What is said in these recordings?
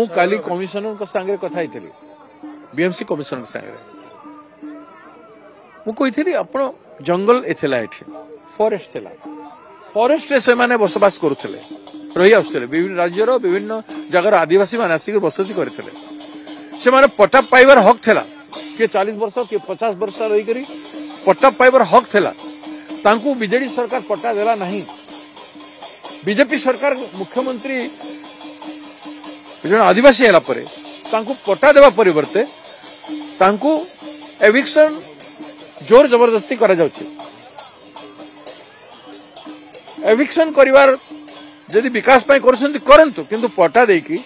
मु काली कमिशनर को संगे कथा होइथिली बीएमसी कमिशनर संगे मु कहिथिली आपण जंगल एथला एठी फॉरेस्ट थेला फॉरेस्ट रे से माने बसवास करूथिले रही आउथिले विभिन्न राज्यर विभिन्न जगह आदिवासी माने आसिक बसती करथिले से माने पट्टा पाइबार हक थेला के 40 वर्ष के 50 वर्ष रही करी पट्टा पाइबार हक थेला तांकू बीजेडी सरकार पट्टा देला नहीं बीजेपी सरकार मुख्यमंत्री जन आदिवासी हैला परे तांकू पट्टा देवा परिवर्ते तांकू एविक्शन जोर जबरदस्ती करा जाउछि एविक्शन करिवार यदि विकास पाई करछन्ति करंतु किंतु पट्टा देकी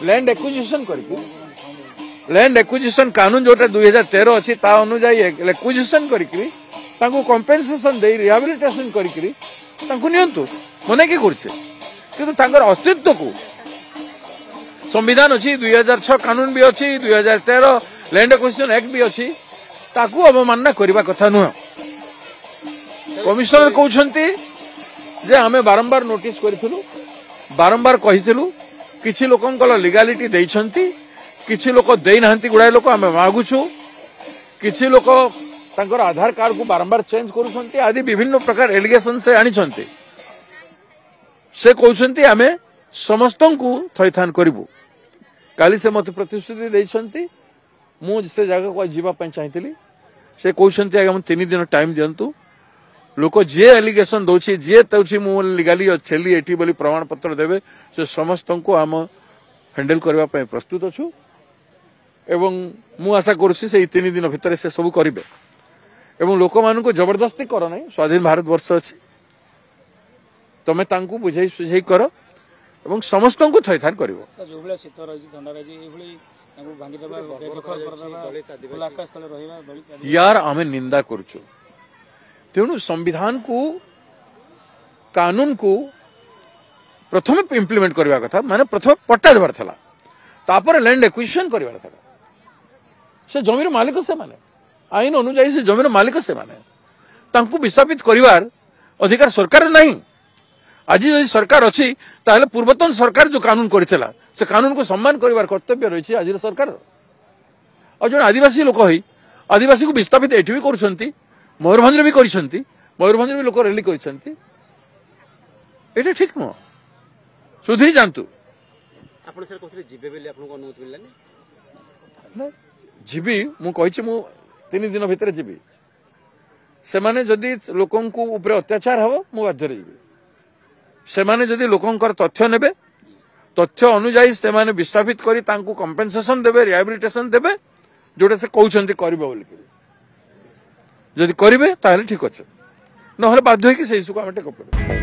लैंड एक्विजिशन करके लैंड एक्विजिशन कानून जोटा 2013 अछि ता अनुसार एक्विजिशन करके तांकू कंपेंसेशन दे रिहैबिलिटेशन करके तांकू नियंतु मने की करछे किंतु तांकर अस्तित्व को संविधान अछि 2006 कानून भी अछि 2013 लैंड एक्विजिशन एक्ट भी अछि ताकू अवमानना करबा कथा नुह कमिशनर कहउछन्ति जे हमें बारंबार नोटिस करिथिलु बारंबार कहिथिलु किछि लोकंकल लीगलिटी दैछन्ति किछि लोक देई नाहंती गुडाय लोक हमें मागुछु किछि लोक तांकर आधार कार्ड को बारंबार चेंज करूछन्ति आदि विभिन्न प्रकार एलिगेशन से आनिछन्ति से कहउछन्ति हमें समस्तन को थैथान करिवु काली से मत प्रतिश्रुति दैछन्ति मु से जगह को जीवा पय चाहिथिली से कहउछन्ति आगे हम 3 दिन टाइम दियंतु लोक जे एलिगेशन दौछि जे तौछि मु लीगली छेली एठी बोली प्रमाण पत्र देबे से समस्त को हम हैंडल करबा पय प्रस्तुत अछु एवं मु आशा करूछि से 3 दिन भितर से सब करिवे एवं लोक मान को जबरदस्ती कर नै स्वाधीन भारत वर्ष अछि तमे तांकू बुझाई सुझाई कर एवं समस्त को थैथान करिवो जो बेला शीत रही ठंडा रही एभली तांकू भांगी देबा खुला आकाश तले रहिबा यार हमें निंदा करूछु तेणु संविधान को कानून को प्रथम इम्प्लीमेंट करबा कथा माने प्रथम पट्टा देबार थला तापर लैंड एक्विजिशन करबार थला से जमीर मालिक से माने आईन अनुसार से जमीर मालिक से माने तांकू विस्थापित करिवार अधिकार सरकार नहीं आज यदि सरकार अछि ताहले पूर्वतन सरकार जो कानून करथिला से कानून को सम्मान करिवार कर्तव्य रहिछि आज सरकार और जो आदिवासी लोक होई आदिवासी को विस्थापित एठी भी करछन्ति मयूरभंज भी करछन्ति मयूरभंज भी लोक रैली करछन्ति एटा ठीक न सुधरी जानतु आपण सर कहथि जिबे बेले आपन को अनुमति मिललानी जीबी मु कहिछि मु 3 दिन भितर जीबी से माने जदि लोकन को ऊपर अत्याचार हबो मु बाध्य रहिबी से माने जदि लोकन तथ्य नेबे तथ्य अनुसार से माने विस्थापित करी तांकू कंपेंसेशन देबे रिहैबिलिटेशन देबे जोटा से कहउछन्ति करबे बोली जदि करिवे ताहले ठीक अछि नहले बाध्य होई कि से इशू को हम टेक पड़े।